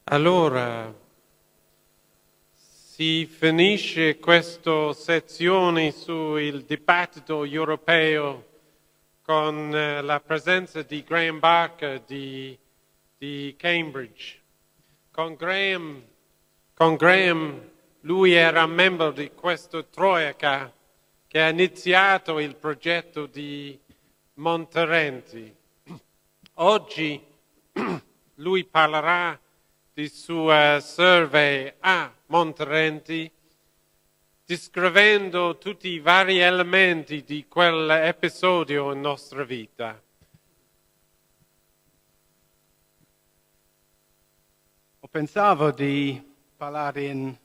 Allora, si finisce questa sezione sul dibattito europeo con la presenza di Greame Barker di Cambridge. Con Greame, lui era membro di questa troika che ha iniziato il progetto di Montarrenti. Oggi lui parlerà di suo survey a Montarrenti, descrivendo tutti i vari elementi di quell'episodio in nostra vita. Pensavo di parlare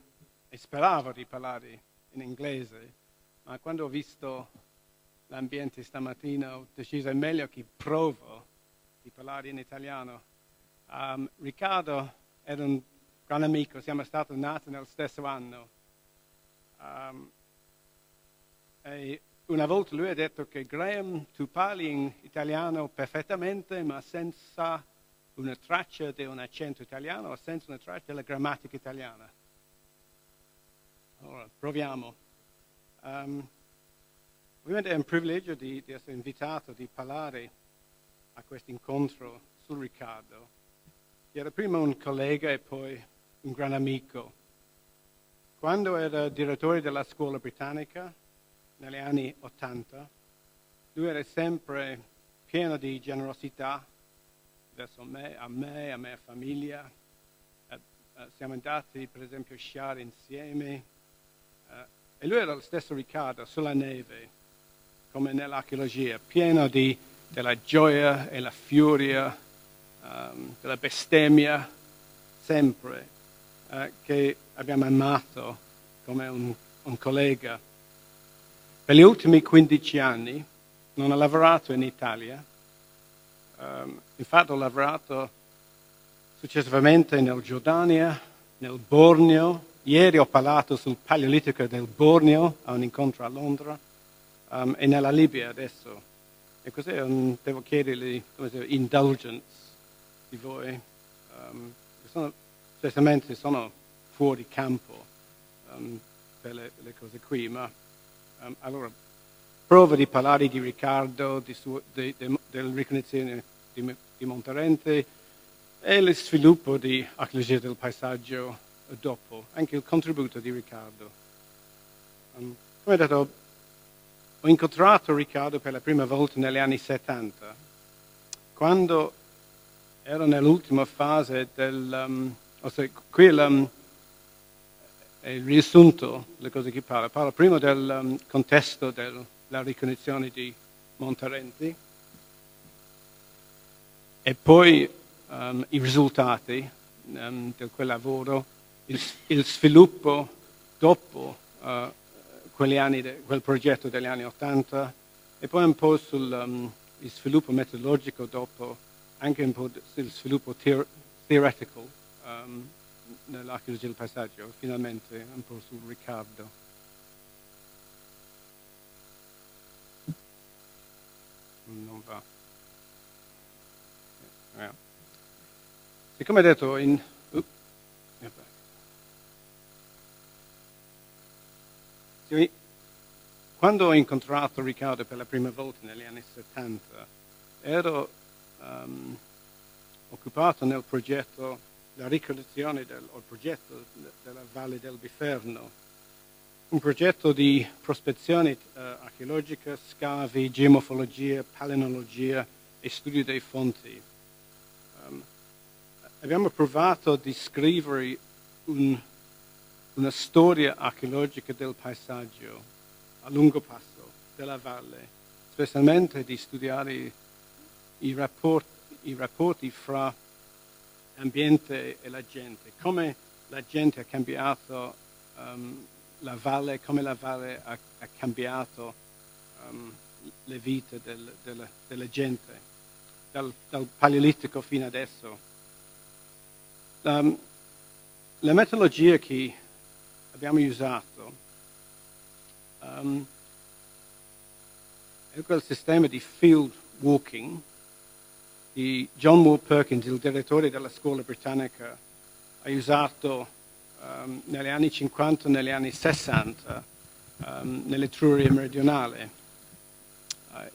e speravo di parlare in inglese, ma quando ho visto l'ambiente stamattina ho deciso è meglio che provo di parlare in italiano. Riccardo era un gran amico, siamo stati nati nello stesso anno. E una volta lui ha detto che Graham, tu parli in italiano perfettamente, ma senza una traccia di un accento italiano o senza una traccia della grammatica italiana. Allora, proviamo. Ovviamente è un privilegio di essere invitato, di parlare a questo incontro su Riccardo. Era prima un collega e poi un gran amico. Quando era direttore della scuola britannica, negli anni '80, lui era sempre pieno di generosità verso me, a mia famiglia. Siamo andati per esempio a sciare insieme e lui era lo stesso Riccardo sulla neve, come nell'archeologia, pieno della gioia e la furia, della bestemmia, sempre, che abbiamo amato come un collega. Per gli ultimi 15 anni non ho lavorato in Italia. Infatti ho lavorato successivamente nel Giordania, nel Borneo. Ieri ho parlato sul Paleolitico del Borneo a un incontro a Londra e nella Libia adesso. E così devo chiedergli indulgence di voi. Certamente sono fuori campo per le cose qui, ma allora provo di parlare di Riccardo, del ricognizione di Montarrenti e il sviluppo di Archeologia del paesaggio dopo, anche il contributo di Riccardo. Come detto, ho incontrato Riccardo per la prima volta negli anni '70, quando ero nell'ultima fase qui è il riassunto delle cose che parlo prima del contesto della ricognizione di Montarrenti e poi i risultati di quel lavoro, il sviluppo dopo quel progetto degli anni '80 e poi un po' sul sviluppo metodologico dopo, anche un po' sul sviluppo theoretical nell'archeologia del paesaggio, finalmente un po' su Riccardo. Non va. Siccome detto quando ho incontrato Riccardo per la prima volta negli anni '70, ero occupato nel progetto, la ricognizione del progetto della Valle del Biferno, un progetto di prospezione archeologica, scavi, geomorfologia, paleontologia e studio dei fonti. Abbiamo provato di scrivere una storia archeologica del paesaggio a lungo passo della valle, specialmente di studiare i rapporti fra l'ambiente e la gente, come la gente ha cambiato la valle, come la valle ha cambiato le vite della gente, dal Paleolitico fino adesso. La metodologia che abbiamo usato è quel sistema di field walking di John Moore Perkins, il direttore della scuola britannica, usato negli anni 50 e negli anni 60 nell'Etruria meridionale,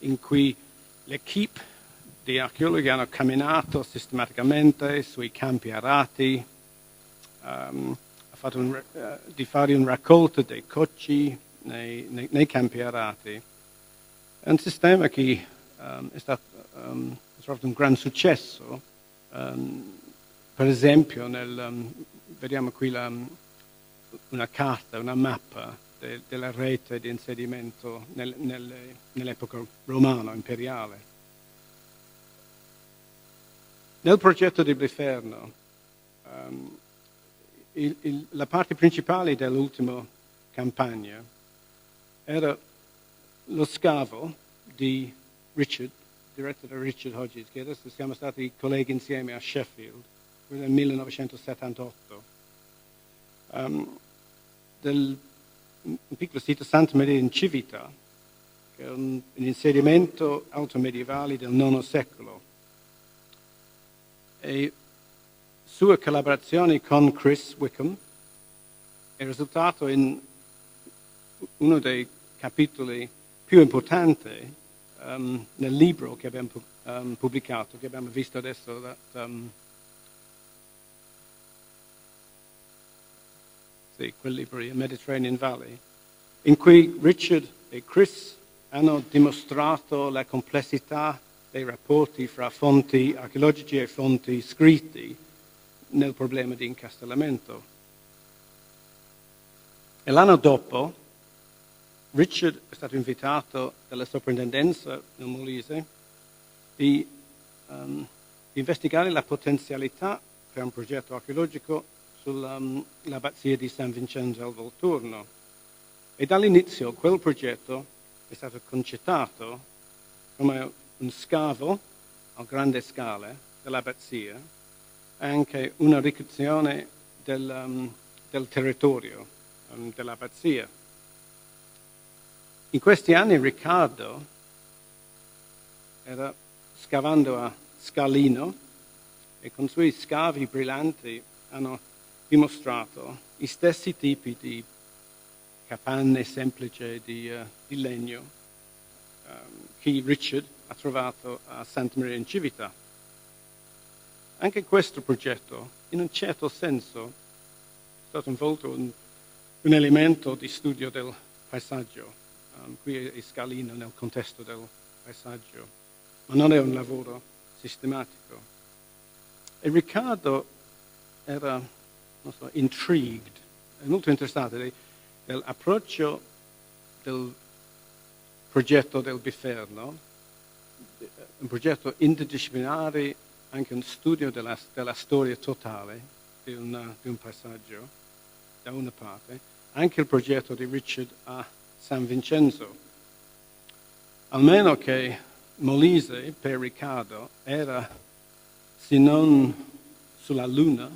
in cui l'equipe di archeologi hanno camminato sistematicamente sui campi arati, di fare un raccolto dei cocci nei campi arati. È un sistema che è stato trovato un gran successo. Per esempio, vediamo qui una carta, una mappa della rete di insediamento nell'epoca romana imperiale. Nel progetto di Bliferno, la parte principale dell'ultima campagna era lo scavo di Richard, diretto da Richard Hodges, che adesso siamo stati colleghi insieme a Sheffield nel 1978, un piccolo sito Santa Maria in Civita, che è un insediamento altomedievale del IX secolo. E sua collaborazione con Chris Wickham è risultato in uno dei capitoli più importanti nel libro che abbiamo pubblicato, che abbiamo visto adesso, quel libro, Mediterranean Valley, in cui Richard e Chris hanno dimostrato la complessità dei rapporti fra fonti archeologici e fonti scritti nel problema di incastellamento. E l'anno dopo Richard è stato invitato dalla soprintendenza del Molise di investigare la potenzialità per un progetto archeologico sull'abbazia di San Vincenzo al Volturno. E dall'inizio quel progetto è stato concettato come un scavo a grande scala dell'abbazia e anche una ricostruzione del territorio dell'abbazia. In questi anni Riccardo era scavando a Scalino e con i suoi scavi brillanti hanno dimostrato i stessi tipi di capanne semplici di legno che Richard ha trovato a Santa Maria in Civita. Anche questo progetto, in un certo senso, è stato involto in un elemento di studio del paesaggio. Qui è Scalino nel contesto del paesaggio, ma non è un lavoro sistematico. E Riccardo era, intrigued, molto interessato dell'approccio del progetto del Biferno, un progetto interdisciplinare, anche un studio della storia totale di un paesaggio, da una parte, anche il progetto di Richard a San Vincenzo. Almeno che Molise per Riccardo era, se non sulla Luna,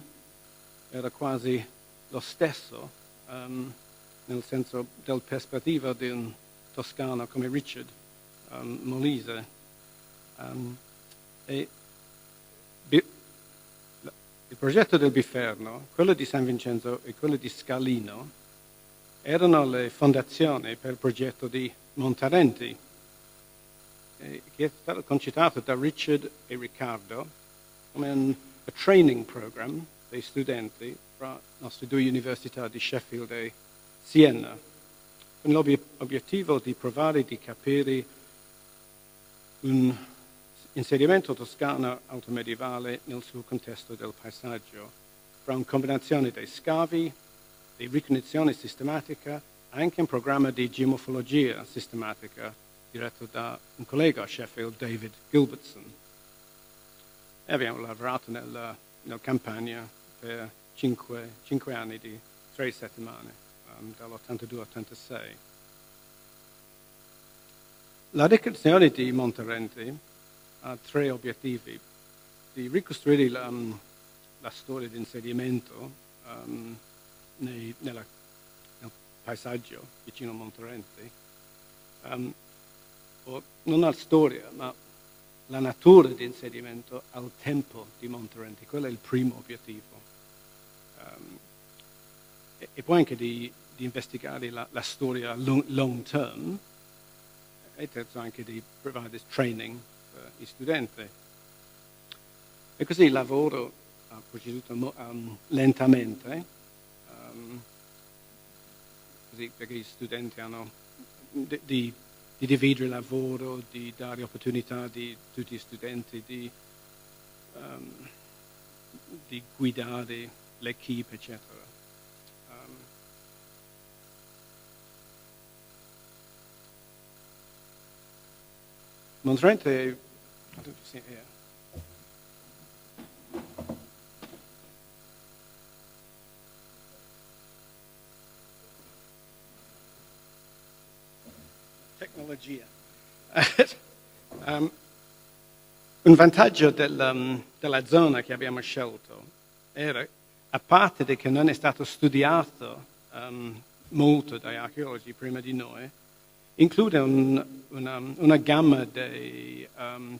era quasi lo stesso, nel senso del prospettiva di un toscano come Richard Molise. E il progetto del Biferno, quello di San Vincenzo e quello di Scalino, erano le fondazioni per il progetto di Montarrenti, che è stato concettato da Richard e Riccardo come un training program dei studenti fra le nostre due università di Sheffield e Siena, con l'obiettivo di provare di capire un inserimento toscano altomedievale nel suo contesto del paesaggio, fra una combinazione dei scavi, di ricognizione sistematica, anche un programma di geomorfologia sistematica diretto da un collega a Sheffield, David Gilbertson. E abbiamo lavorato nella campagna per 5 anni di 3 settimane, dall'82 all'86. La ricostruzione di Montarrenti ha 3 obiettivi: di ricostruire la storia di insediamento nel paesaggio vicino a Montarrenti, non la storia, ma la natura di insediamento al tempo di Montarrenti. Quello è il primo obiettivo. e poi anche di investigare la storia long term, e terzo anche di provare training per gli studenti. E così il lavoro ha proceduto lentamente, così perché gli studenti hanno di dividere il lavoro, di dare opportunità a tutti gli studenti di guidare l'equipe, eccetera. Montarrenti, tecnologia. Un vantaggio della zona che abbiamo scelto era, a parte di che non è stato studiato molto dagli archeologi prima di noi, include una gamma di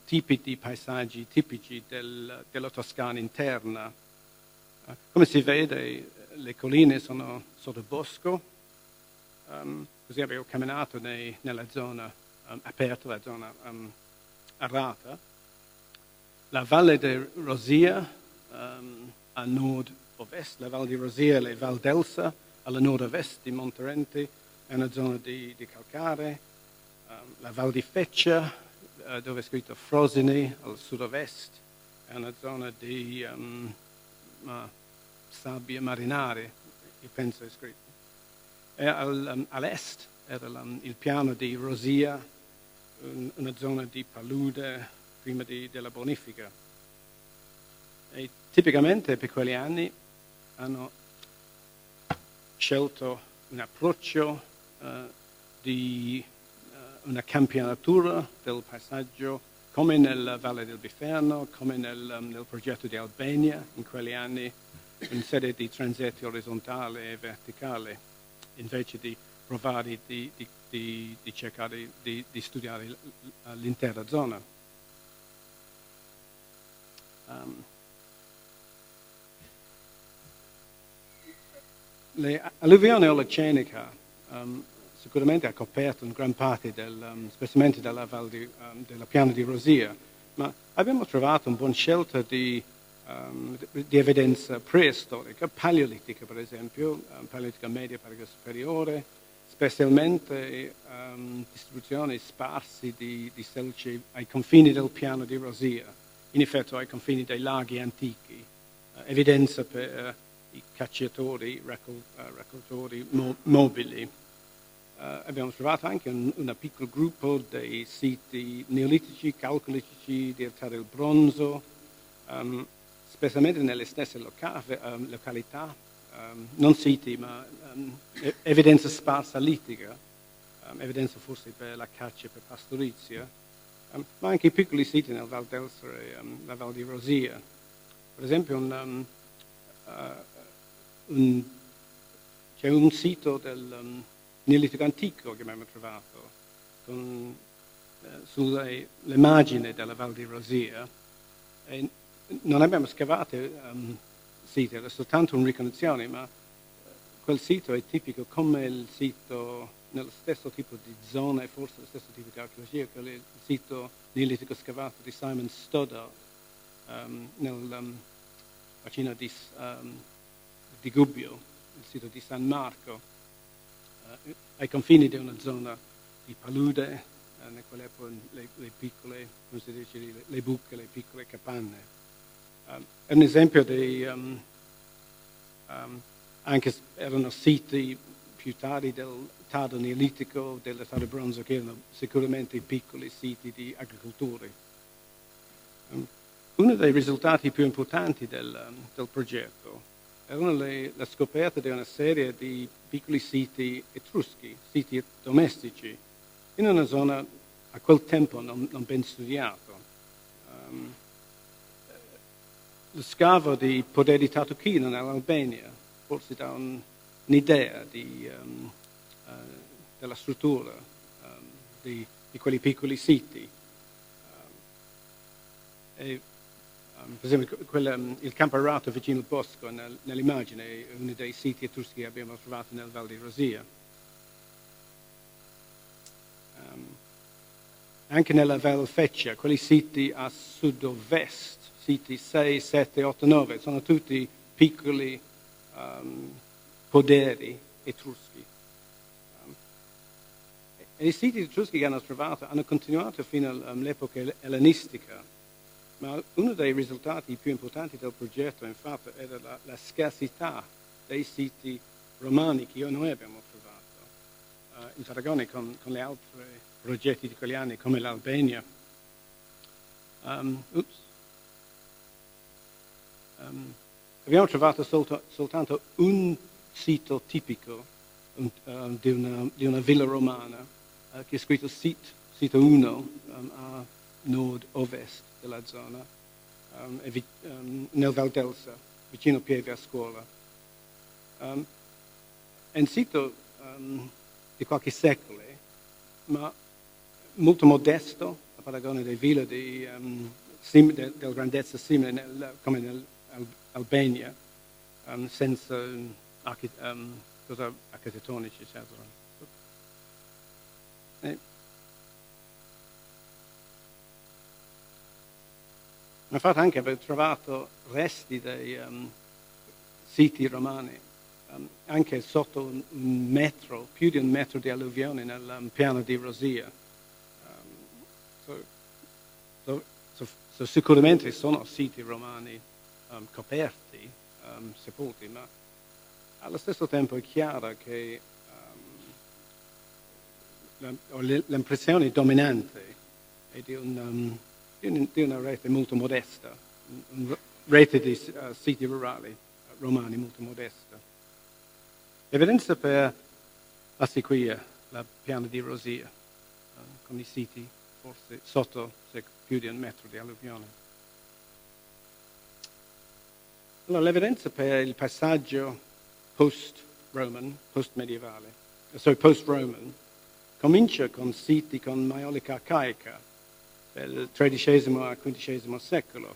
tipi di paesaggi tipici della Toscana interna. Come si vede, le colline sono sotto bosco, così abbiamo camminato nella zona aperta, la zona arata. La Valle di Rosia a nord-ovest, la Valle di Rosia e la Val d'Elsa alla nord-ovest di Montarrenti, è una zona di calcare. La Val di Feccia, dove è scritto Frosini, al sud-ovest, è una zona di sabbie marinare, io penso è scritto. E all'est era il piano di Rosia, una zona di palude prima della bonifica. E tipicamente per quegli anni hanno scelto un approccio di una campionatura del paesaggio come nella Valle del Biferno, come nel progetto di Albania in quegli anni, in serie di transetti orizzontali e verticali, invece di provare di cercare di studiare l'intera zona. L'alluvione oligocene sicuramente ha coperto in gran parte specialmente della piana di Rosia, ma abbiamo trovato una buona scelta di evidenza preistorica, paleolitica per esempio, paleolitica media, paleolitica superiore, specialmente distribuzioni sparsi di selce ai confini del piano di Rosia, in effetti ai confini dei laghi antichi, evidenza per i cacciatori, raccoltori mobili. Abbiamo trovato anche un piccolo gruppo dei siti neolitici, calcolitici di età del bronzo, specialmente nelle stesse località, non siti ma evidenza sparsa litica, evidenza forse per la caccia e per pastorizia, ma anche piccoli siti nel Val d'Elsa e la Val di Rosia. Per esempio c'è un sito del Neolitico antico che abbiamo trovato sulle margini della Val di Rosia, e non abbiamo scavato siti, era soltanto una ricognizione, ma quel sito è tipico come il sito nello stesso tipo di zona e forse lo stesso tipo di archeologia che il sito neolitico scavato di Simon Stoddard nel bacino di Gubbio, il sito di San Marco, ai confini di una zona di palude, in quell'epoca le piccole, come si dice, le buche, le piccole capanne. È un esempio di, anche erano siti più tardi del tardo neolitico, dell'età del bronzo, che erano sicuramente piccoli siti di agricoltura. Uno dei risultati più importanti del progetto era la scoperta di una serie di piccoli siti etruschi, siti domestici, in una zona a quel tempo non ben studiato. Lo scavo di Podere di Tatuchino nell'Albania forse dà un'idea della struttura di quei piccoli siti. Per esempio, il Camparato vicino al bosco, nell'immagine, è uno dei siti etruschi che abbiamo trovato nel Val di Rosia. Anche nella Val Feccia, quelli siti a sud-ovest, siti 6, 7, 8, 9, sono tutti piccoli poderi etruschi. E i siti etruschi che hanno trovato hanno continuato fino all'epoca ellenistica, ma uno dei risultati più importanti del progetto, infatti, era la scarsità dei siti romani che noi abbiamo trovato, in paragone con gli altri progetti di quegli anni, come l'Albania. Abbiamo trovato soltanto un sito tipico di una villa romana, che è scritto sito 1 a nord-ovest della zona, nel Val d'Elsa, vicino Pieve a Scuola. È un sito di qualche secolo, ma molto modesto a paragone delle ville del grandezza simile come nell'Albania, senza cosa architettonici, eccetera. Infatti anche aver trovato resti dei siti romani, anche sotto un metro, più di un metro di alluvione nel piano di Rosia. Sicuramente sono siti romani coperti, sepolti, ma allo stesso tempo è chiaro che l'impressione dominante è di una rete molto modesta, una rete di siti rurali romani molto modesta. Evidenza per la sequia, la piana di Rosia, con i siti forse sotto più di un metro di alluvione. Allora, l'evidenza per il passaggio post-Roman, post-Roman, comincia con siti con maiolica arcaica del XIII al XV secolo.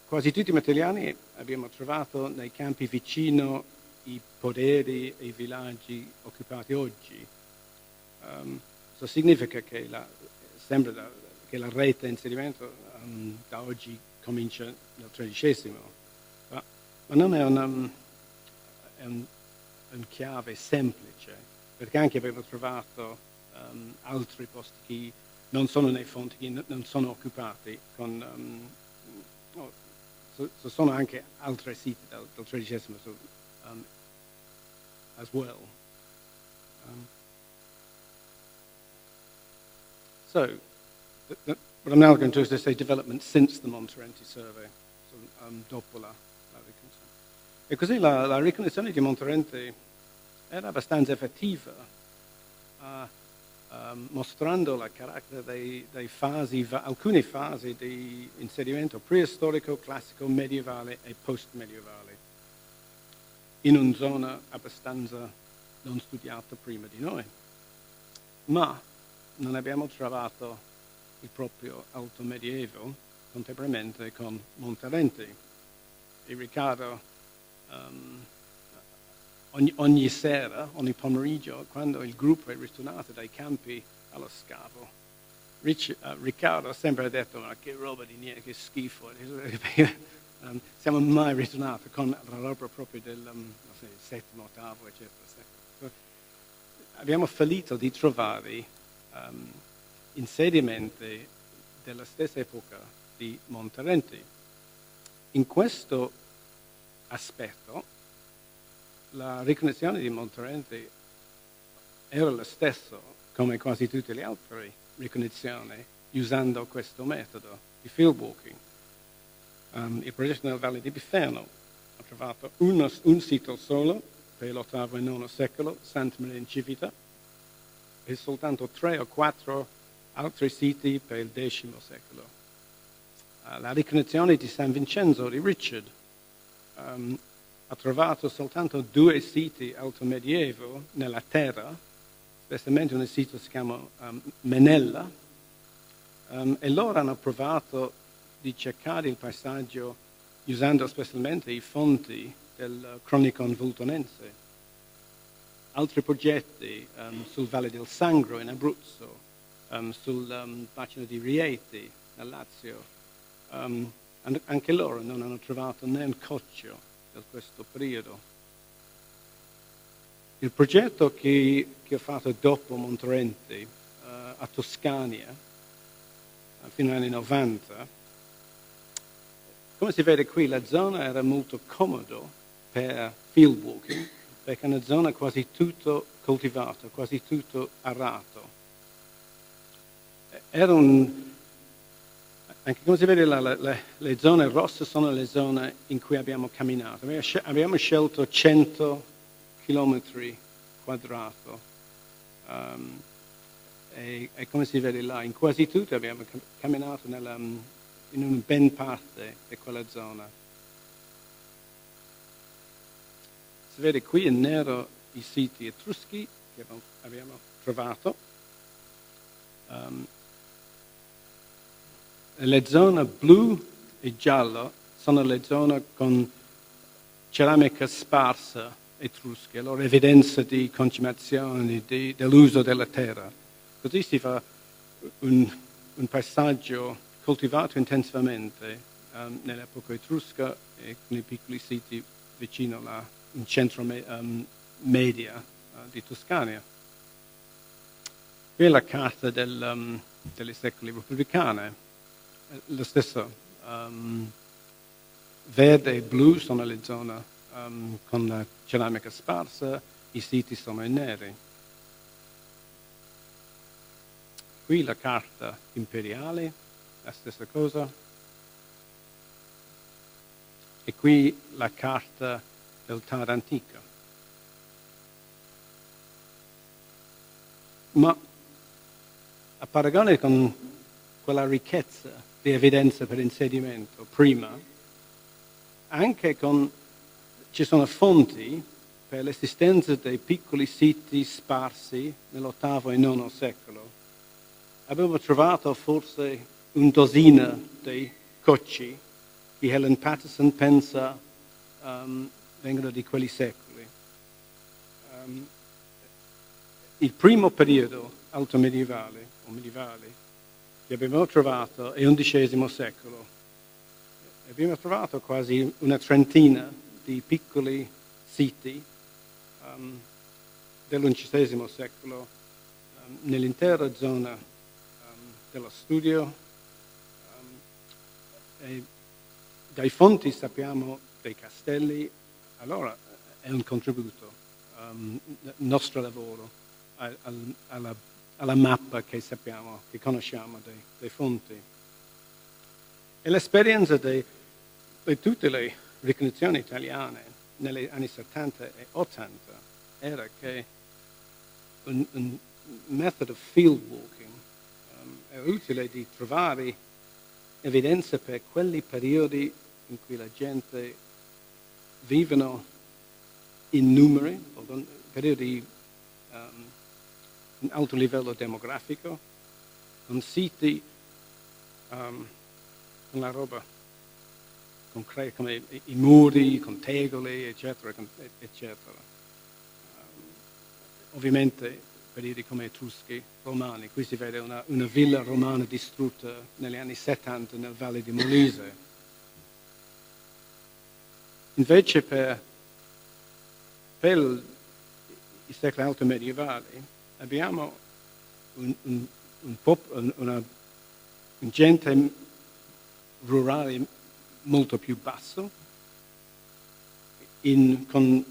Quasi tutti i materiali abbiamo trovato nei campi vicino i poderi e i villaggi occupati oggi. Questo significa che sembra che la rete di insediamento da oggi comincia nel XIII, ma non è un chiave semplice, perché anche abbiamo trovato altri posti che non sono nei fonti, che non sono occupati, sono anche altri siti del XIII as well. What I'm now going to do is just say development since the Montarrenti survey, dopo la ricognizione. E così la ricognizione di Montarrenti era abbastanza effettiva, mostrando la carattere dei fasi, alcune fasi di insediamento preistorico, classico, medievale e post-medievale, in una zona abbastanza non studiata prima di noi. Ma non abbiamo trovato il proprio alto medioevo contemporaneamente con Montarrenti. E Riccardo ogni sera, ogni pomeriggio, quando il gruppo è ritornato dai campi allo scavo, Riccardo ha sempre detto: ma che roba di niente, che schifo. Siamo mai ritornati con la roba proprio del settimo, ottavo, eccetera. Abbiamo fallito di trovare insediamenti della stessa epoca di Montarrenti. In questo aspetto la ricognizione di Montarrenti era lo stesso come quasi tutte le altre ricognizioni usando questo metodo di field walking. Il progetto nella Valle di Biferno ha trovato un sito solo per l'VIII e IX secolo, Santa Maria in Civita, e soltanto 3 o 4 altri siti per il X secolo. La ricognizione di San Vincenzo di Richard ha trovato soltanto 2 siti alto medievo nella terra, specialmente un sito che si chiama Menella, e loro hanno provato di cercare il paesaggio usando specialmente i fonti del Chronicon vultonense. Altri progetti sul Valle del Sangro in Abruzzo, sul bacino di Rieti nel Lazio, anche loro non hanno trovato né un coccio di questo periodo. Il progetto che ho fatto dopo Montarrenti a Toscania, fino agli anni 90, come si vede qui la zona era molto comoda per field walking, perché è una zona quasi tutto coltivata, quasi tutto arato. Anche come si vede le zone rosse sono le zone in cui abbiamo camminato. Abbiamo scelto 100 chilometri quadrati e come si vede là, in quasi tutto abbiamo camminato in una ben parte di quella zona. Si vede qui in nero i siti etruschi che abbiamo trovato. Le zone blu e giallo sono le zone con ceramica sparsa etrusca, allora evidenza di concimazione, dell'uso della terra. Così si fa un paesaggio coltivato intensivamente nell'epoca etrusca e con i piccoli siti vicino in centro media di Toscania. Qui è la carta delle secoli repubblicane. Lo stesso verde e blu sono le zone con la ceramica sparsa, i siti sono in neri. Qui la carta imperiale, la stessa cosa. E qui la carta del TAR antica. Ma a paragone con quella ricchezza di evidenza per insediamento prima, ci sono fonti per l'esistenza dei piccoli siti sparsi nell'VIII e IX secolo. Abbiamo trovato forse un dozzina di cocci che Helen Patterson pensa vengono di quegli secoli. Il primo periodo altomedievale o medievale che abbiamo trovato è XI secolo. Abbiamo trovato quasi una trentina di piccoli siti dell'XI secolo nell'intera zona dello studio. E dai fonti sappiamo dei castelli, allora è un contributo al nostro lavoro, alla mappa che sappiamo, che conosciamo dei fonti. E l'esperienza di tutte le ricognizioni italiane negli anni 70 e 80 era che un metodo field walking è utile di trovare evidenze per quelli periodi in cui la gente vivono in numeri, periodi in alto livello demografico, con siti con la roba concreta, come i muri, con tegole, eccetera, eccetera. Ovviamente periodi come etruschi, romani. Qui si vede una villa romana distrutta negli anni 70 nel Valle di Molise. Invece per i secoli alto medievali abbiamo una gente rurale molto più basso, con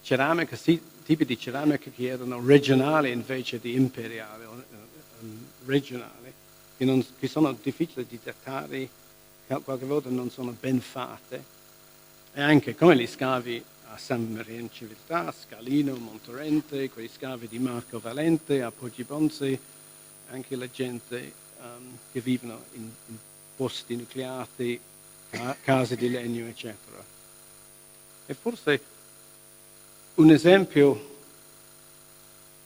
ceramica, tipi di ceramica che erano regionali invece di imperiali, regionali, che sono difficili di datare, qualche volta non sono ben fatte, e anche come gli scavi a San Maria in Civiltà, Scalino, Montarrenti, quegli scavi di Marco Valente, a Poggibonsi, anche la gente che vivono in posti nucleati, case di legno, eccetera. E forse un esempio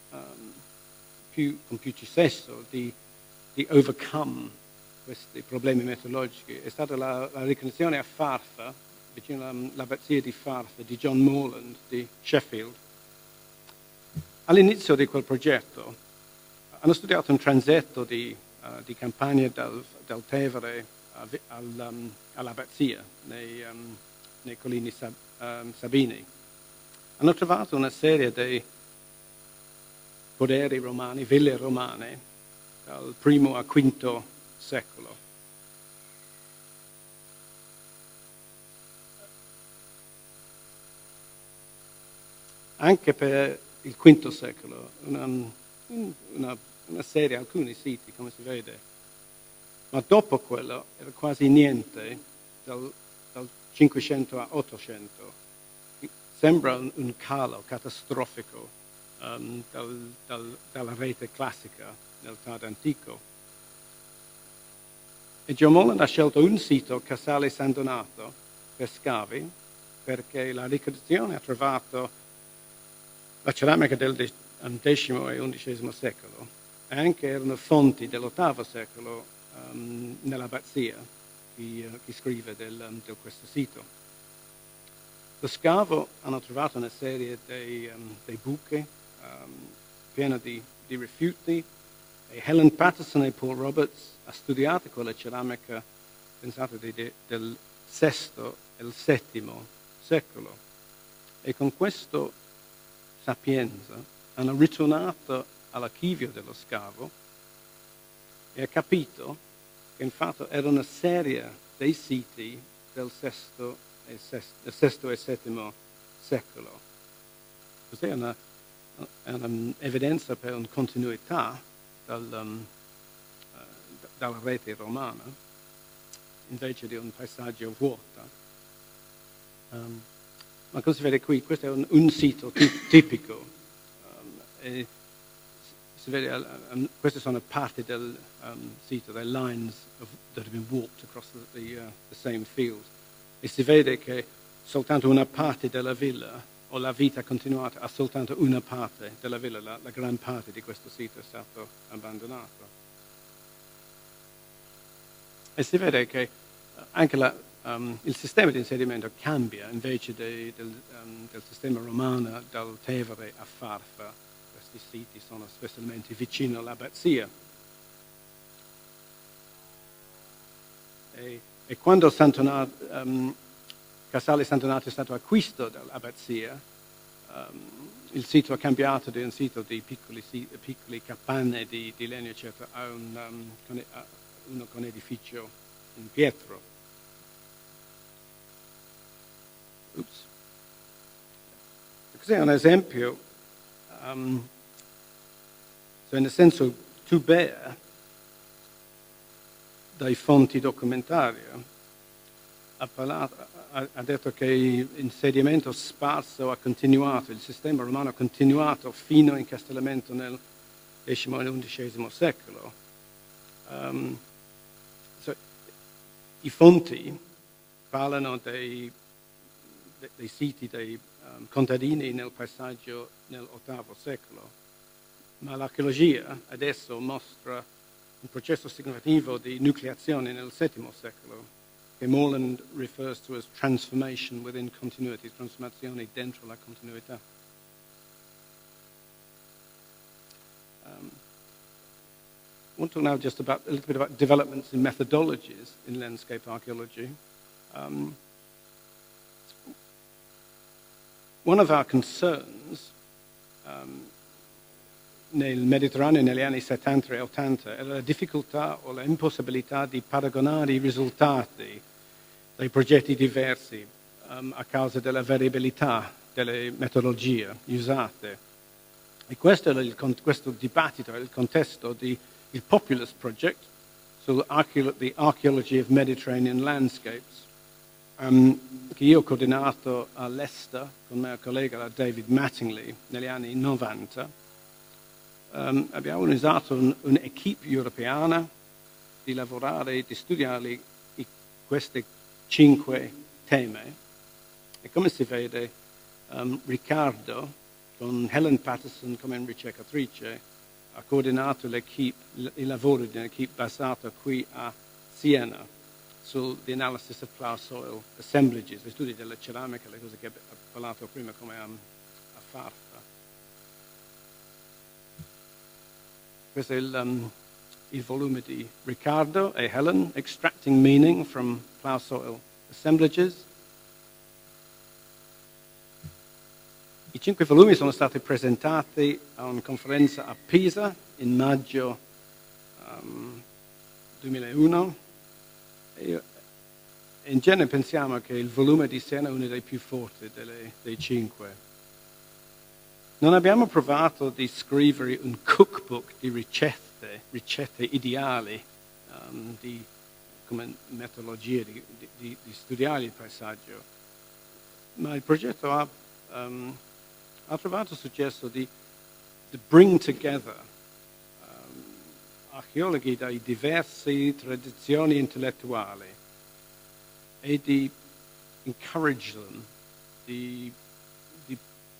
con più successo di overcome questi problemi metodologici è stata la ricognizione a Farfa, vicino all'abbazia di Farfa, di John Morland di Sheffield. All'inizio di quel progetto hanno studiato un transetto di campagna del Tevere all'abbazia, nei collini sabini. Hanno trovato una serie di poderi romani, ville romane, dal I al V secolo. Anche per il V secolo, una serie, alcuni siti, come si vede, ma dopo quello era quasi niente, dal 500 a 800. Sembra un calo catastrofico dalla rete classica nel tardo antico. E John Morland ha scelto un sito, Casale San Donato, per scavi, perché la ricostruzione ha trovato la ceramica del X e XI secolo, e anche erano fonti dell'VIII secolo nell'abbazia, chi scrive di questo sito. Lo scavo hanno trovato una serie di buche piene di rifiuti, e Helen Patterson e Paul Roberts ha studiato quella ceramica, pensate, del VI e il VII secolo, e con questa sapienza hanno ritornato all'archivio dello scavo e ha capito che infatti era una serie dei siti del VI e VII secolo. Così è un'evidenza per una continuità dalla rete romana, invece di un paesaggio vuoto. Ma come si vede qui, questo è un sito tipico. E si vede, queste sono parti del sito, the lines that have been walked across the same field. E si vede che soltanto una parte della villa, o la vita continuata, ha soltanto una parte della villa, la gran parte di questo sito è stato abbandonato. E si vede che anche il sistema di insediamento cambia, invece del sistema romano dal Tevere a Farfa. Questi siti sono specialmente vicino all'abbazia. E quando Casale San Donato è stato acquistato dall'abbazia, il sito ha cambiato da un sito di piccoli capanne di legno, eccetera, a uno con edificio in pietra. Questo è un esempio, nel senso to bear, dai fonti documentarie. Ha detto che l'insediamento sparso ha continuato, il sistema romano ha continuato fino all'incastellamento nel X e XI secolo. I fonti parlano dei siti dei contadini nel paesaggio nell'VIII secolo, ma l'archeologia adesso mostra un processo significativo di nucleazione nel VII secolo, che Morland refers to as transformation within continuity, trasformazione dentro la continuità. I want to now just a little bit about developments in methodologies in landscape archaeology. One of our concerns nel Mediterraneo negli anni 70 e 80 era la difficoltà o l'impossibilità di paragonare i risultati dei progetti diversi a causa della variabilità delle metodologie usate. E questo dibattito è il contesto del Populous Project the Archeology of Mediterranean Landscapes, che io ho coordinato a Leicester con il mio collega David Mattingly negli anni 90. Abbiamo usato un'equipe europea di lavorare, di studiare questi 5 temi. E come si vede, Riccardo, con Helen Patterson come ricercatrice, ha coordinato il lavoro di un'equipe basata qui a Siena the analysis of plough soil assemblages, gli studi della ceramica, le cose che ho parlato prima come a Farfa. Questo è il volume di Riccardo e Helen, Extracting Meaning from Plough Soil Assemblages. I 5 volumi sono stati presentati a una conferenza a Pisa in maggio 2001 e in genere pensiamo che il volume di Siena è uno dei più forti dei 5. Non abbiamo provato di scrivere un cookbook di ricette ideali come metodologie di studiare il paesaggio, ma il progetto ha trovato successo di bring together archeologhi da diverse tradizioni intellettuali e di encourage them, di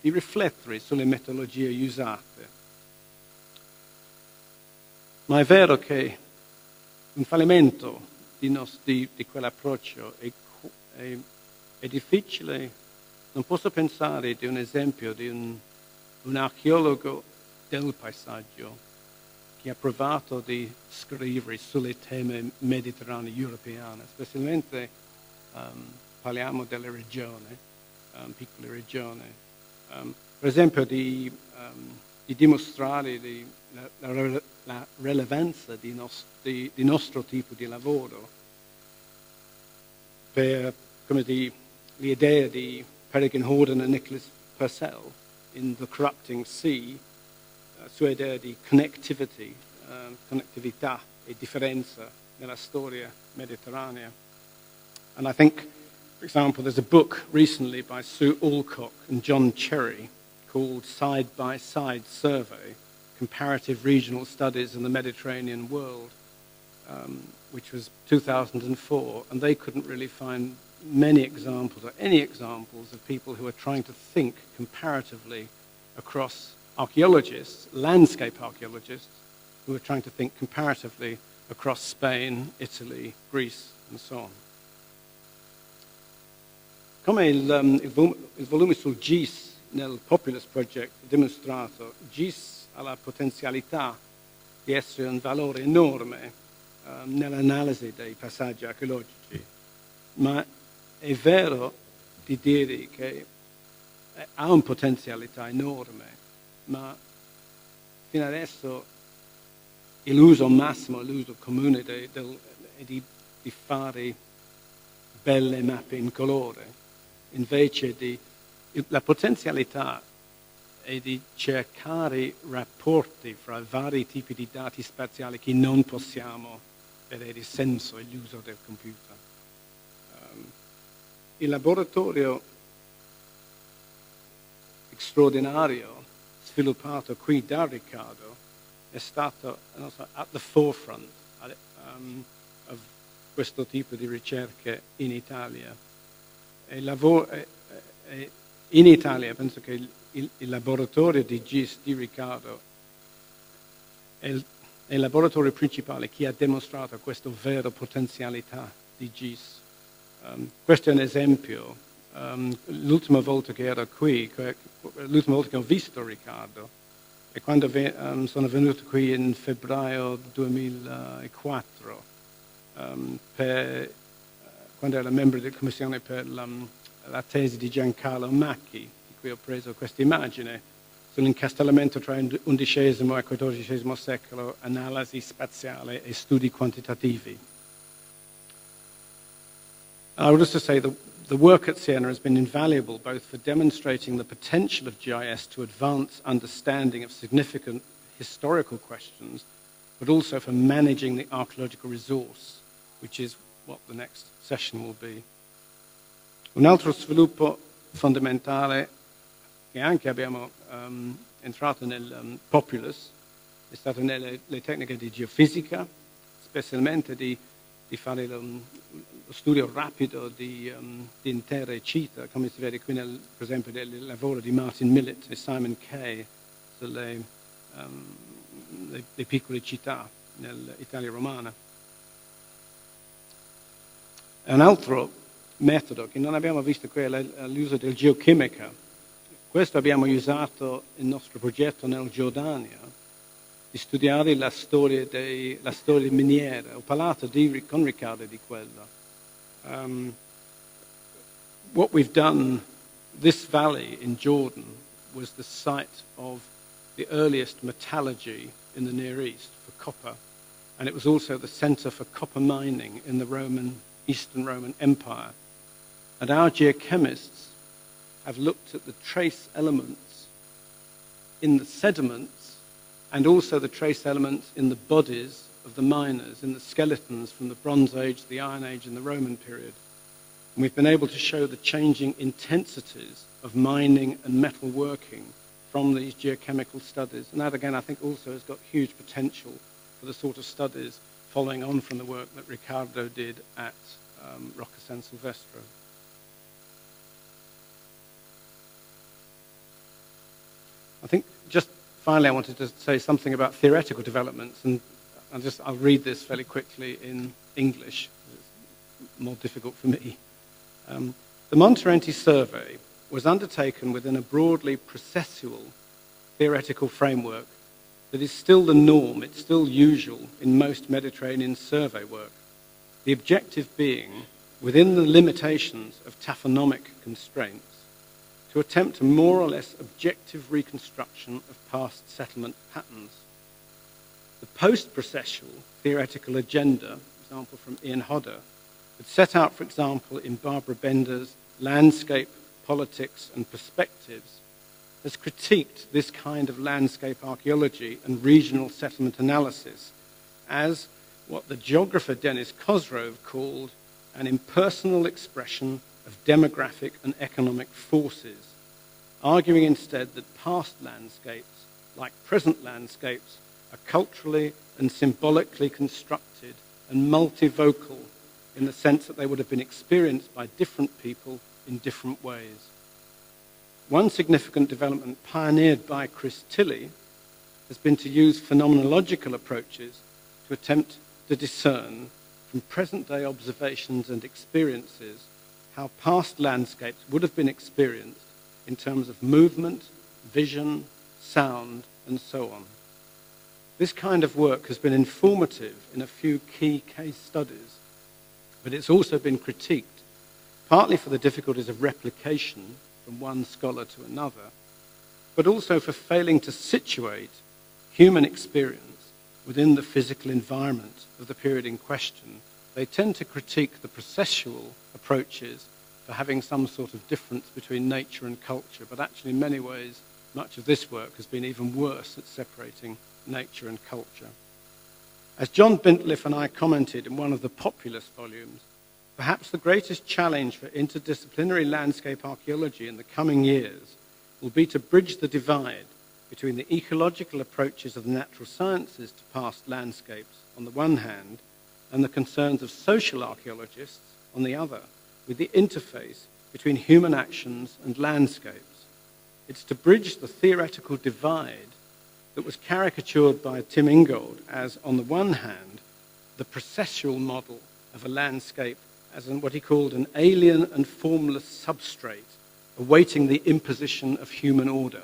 riflettere sulle metodologie usate. Ma è vero che un fallimento di quell'approccio è difficile. Non posso pensare di un esempio di un archeologo del paesaggio che ha provato di scrivere sulle temi mediterranee europee, specialmente parliamo delle regioni, piccole regioni. Per esempio di dimostrare la rilevanza di nostro tipo di lavoro per l'idea di Peregrine Horden e Nicholas Purcell in The Corrupting Sea, sua idea di connettività e differenza nella storia mediterranea. And I think, for example, there's a book recently by Sue Alcock and John Cherry called Side by Side Survey, Comparative Regional Studies in the Mediterranean World, which was 2004, and they couldn't really find many examples or any examples of people who are trying to think comparatively across archaeologists, landscape archaeologists, who are trying to think comparatively across Spain, Italy, Greece, and so on. Come il volume sul GIS nel Populous Project ha dimostrato, GIS ha la potenzialità di essere un valore enorme nell'analisi dei passaggi archeologici, ma è vero di dire che ha una potenzialità enorme, ma fino adesso l'uso massimo, l'uso comune è di fare belle mappe in colore, invece la potenzialità è di cercare rapporti fra vari tipi di dati spaziali che non possiamo vedere senza l'uso del computer. Il laboratorio straordinario sviluppato qui da Riccardo è stato at the forefront of questo tipo di ricerche in Italia. In Italia penso che il laboratorio di GIS di Riccardo è il laboratorio principale che ha dimostrato questa vera potenzialità di GIS. Questo è un esempio. L'ultima volta che ero qui, l'ultima volta che ho visto Riccardo, è quando sono venuto qui in febbraio 2004, quando ero membro della commissione per la tesi di Giancarlo Macchi, di cui ho preso questa immagine, sull'incastellamento tra XI e XIV secolo, analisi spaziale e studi quantitativi. I would also say the work at Siena has been invaluable both for demonstrating the potential of GIS to advance understanding of significant historical questions, but also for managing the archaeological resource, which is what the next session will be. Un altro sviluppo fondamentale che anche abbiamo entrato nel Populous è stato nelle tecniche di geofisica, specialmente di fare lo studio rapido di intere città, come si vede qui per esempio nel lavoro di Martin Millett e Simon Kay sulle le piccole città nell'Italia romana. Un altro metodo che non abbiamo visto qui è l'uso del geochimica. Questo abbiamo usato il nostro progetto nel Giordania, di studiare la storia miniera. Ho parlato con Riccardo di quello. What we've done, this valley in Jordan was the site of the earliest metallurgy in the Near East for copper, and it was also the center for copper mining in the Eastern Roman Empire. And our geochemists have looked at the trace elements in the sediments and also the trace elements in the bodies of the miners, in the skeletons from the Bronze Age, the Iron Age, and the Roman period. And we've been able to show the changing intensities of mining and metal working from these geochemical studies. And that, again, I think also has got huge potential for the sort of studies following on from the work that Riccardo did at Rocca San Silvestro. I think just finally I wanted to say something about theoretical developments, and I'll read this fairly quickly in English. It's more difficult for me. The Montarrenti survey was undertaken within a broadly processual theoretical framework that is still the norm, it's still usual in most Mediterranean survey work. The objective being, within the limitations of taphonomic constraints, to attempt a more or less objective reconstruction of past settlement patterns. The post-processual theoretical agenda, for example from Ian Hodder, had set out, for example, in Barbara Bender's Landscape, Politics and Perspectives, has critiqued this kind of landscape archaeology and regional settlement analysis as what the geographer Dennis Cosgrove called an impersonal expression of demographic and economic forces, arguing instead that past landscapes, like present landscapes, are culturally and symbolically constructed and multivocal in the sense that they would have been experienced by different people in different ways. One significant development pioneered by Chris Tilley has been to use phenomenological approaches to attempt to discern from present-day observations and experiences how past landscapes would have been experienced in terms of movement, vision, sound, and so on. This kind of work has been informative in a few key case studies, but it's also been critiqued, partly for the difficulties of replication from one scholar to another, but also for failing to situate human experience within the physical environment of the period in question. They tend to critique the processual approaches for having some sort of difference between nature and culture, but actually in many ways, much of this work has been even worse at separating nature and culture. As John Bintliff and I commented in one of the Populous volumes, perhaps the greatest challenge for interdisciplinary landscape archaeology in the coming years will be to bridge the divide between the ecological approaches of the natural sciences to past landscapes on the one hand, and the concerns of social archaeologists on the other, with the interface between human actions and landscapes. It's to bridge the theoretical divide that was caricatured by Tim Ingold as, on the one hand, the processual model of a landscape as what he called an alien and formless substrate awaiting the imposition of human order,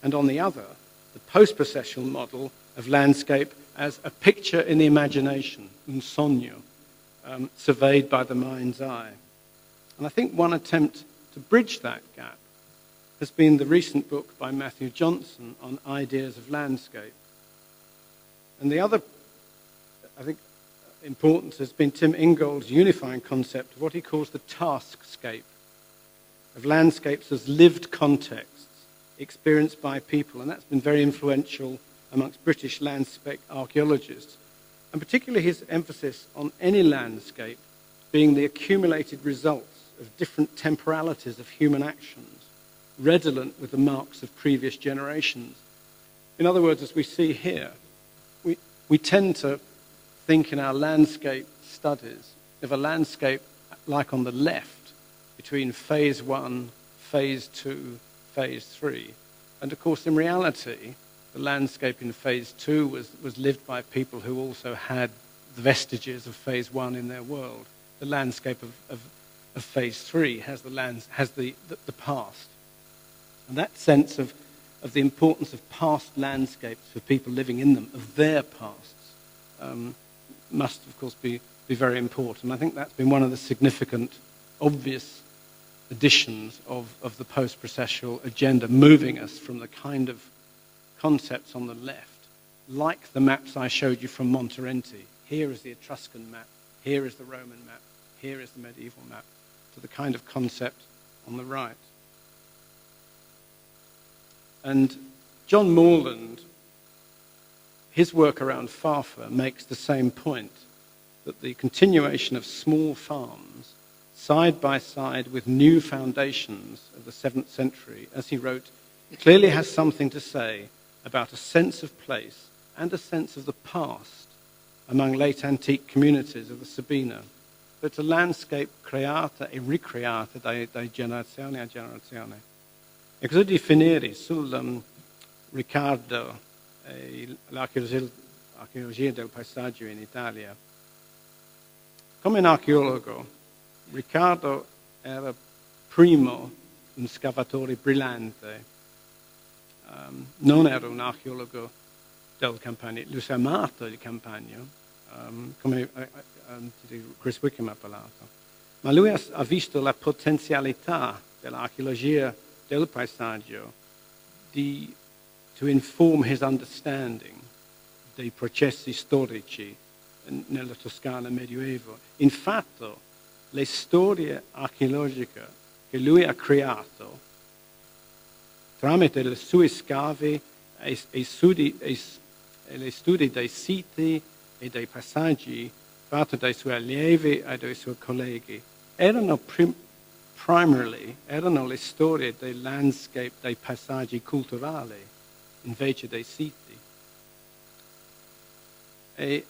and on the other, the post-processual model of landscape as a picture in the imagination, un sogno, surveyed by the mind's eye. And I think one attempt to bridge that gap has been the recent book by Matthew Johnson on ideas of landscape. And the other, I think, importance has been Tim Ingold's unifying concept of what he calls the taskscape, of landscapes as lived contexts experienced by people, and that's been very influential amongst British landscape archaeologists, and particularly his emphasis on any landscape being the accumulated results of different temporalities of human actions, redolent with the marks of previous generations. In other words, as we see here, we tend to think in our landscape studies of a landscape like on the left between phase 1, phase 2, phase 3. And of course, in reality, the landscape in phase 2 was lived by people who also had the vestiges of phase 1 in their world. the landscape of phase 3 has the past. And that sense of the importance of past landscapes for people living in them, of their pasts, must, of course, be very important. I think that's been one of the significant, obvious additions of the post-processual agenda, moving us from the kind of concepts on the left, like the maps I showed you from Montarrenti. Here is the Etruscan map, here is the Roman map, here is the medieval map, to the kind of concept on the right. And John Moreland, his work around Fafa makes the same point, that the continuation of small farms side by side with new foundations of the 7th century, as he wrote, clearly has something to say about a sense of place and a sense of the past among late antique communities of the Sabina. It's a landscape creata e ricreata da generazione a generazione. E cosa definire sul Riccardo e l'archeologia del paesaggio in Italia? Come un archeologo, Riccardo era primo un scavatore brillante, non era un archeologo del Campania, lui si è amato il Campania, come Chris Wickham ha parlato, ma lui ha visto la potenzialità dell'archeologia del paesaggio to inform his understanding dei processi storici nella Toscana medioevo. Infatti, le storie archeologiche che lui ha creato tramite i suoi scavi e gli studi dei siti e dei passaggi fatti dai suoi allievi e dai suoi colleghi erano erano le storie dei landscape, dei paesaggi culturali invece dei siti. E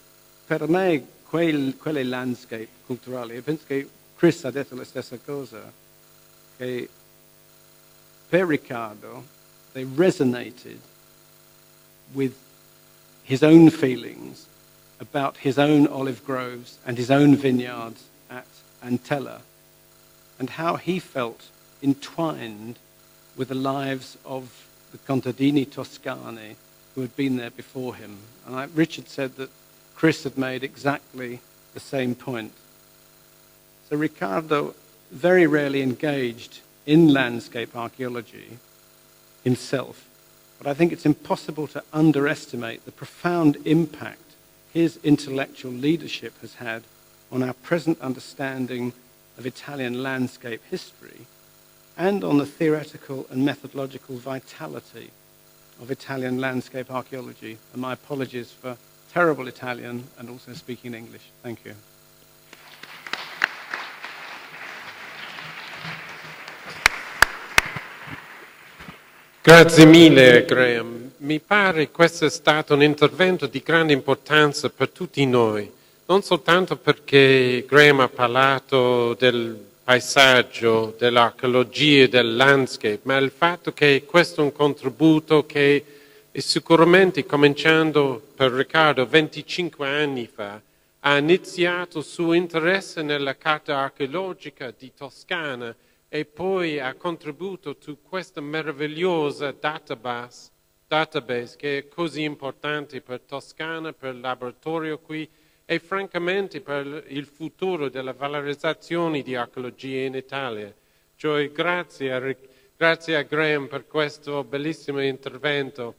per me quelle landscape culturali, e penso che Chris ha detto la stessa cosa, che per Riccardo they resonated with his own feelings about his own olive groves and his own vineyards at Antella, and how he felt entwined with the lives of the contadini Toscani who had been there before him. And Richard said that Chris had made exactly the same point. So Riccardo very rarely engaged in landscape archaeology himself, but I think it's impossible to underestimate the profound impact his intellectual leadership has had on our present understanding of Italian landscape history and on the theoretical and methodological vitality of Italian landscape archaeology. And my apologies for terrible Italian and also speaking English. Thank you. Grazie mille, Graham. Mi pare questo è stato un intervento di grande importanza per tutti noi, non soltanto perché Graham ha parlato del paesaggio, dell'archeologia, del landscape, ma il fatto che questo è un contributo che è sicuramente, cominciando per Riccardo 25 anni fa, ha iniziato il suo interesse nella carta archeologica di Toscana e poi ha contribuito su questa meravigliosa database che è così importante per Toscana, per il laboratorio qui e francamente per il futuro della valorizzazione di archeologia in Italia. Cioè, grazie a Graham per questo bellissimo intervento.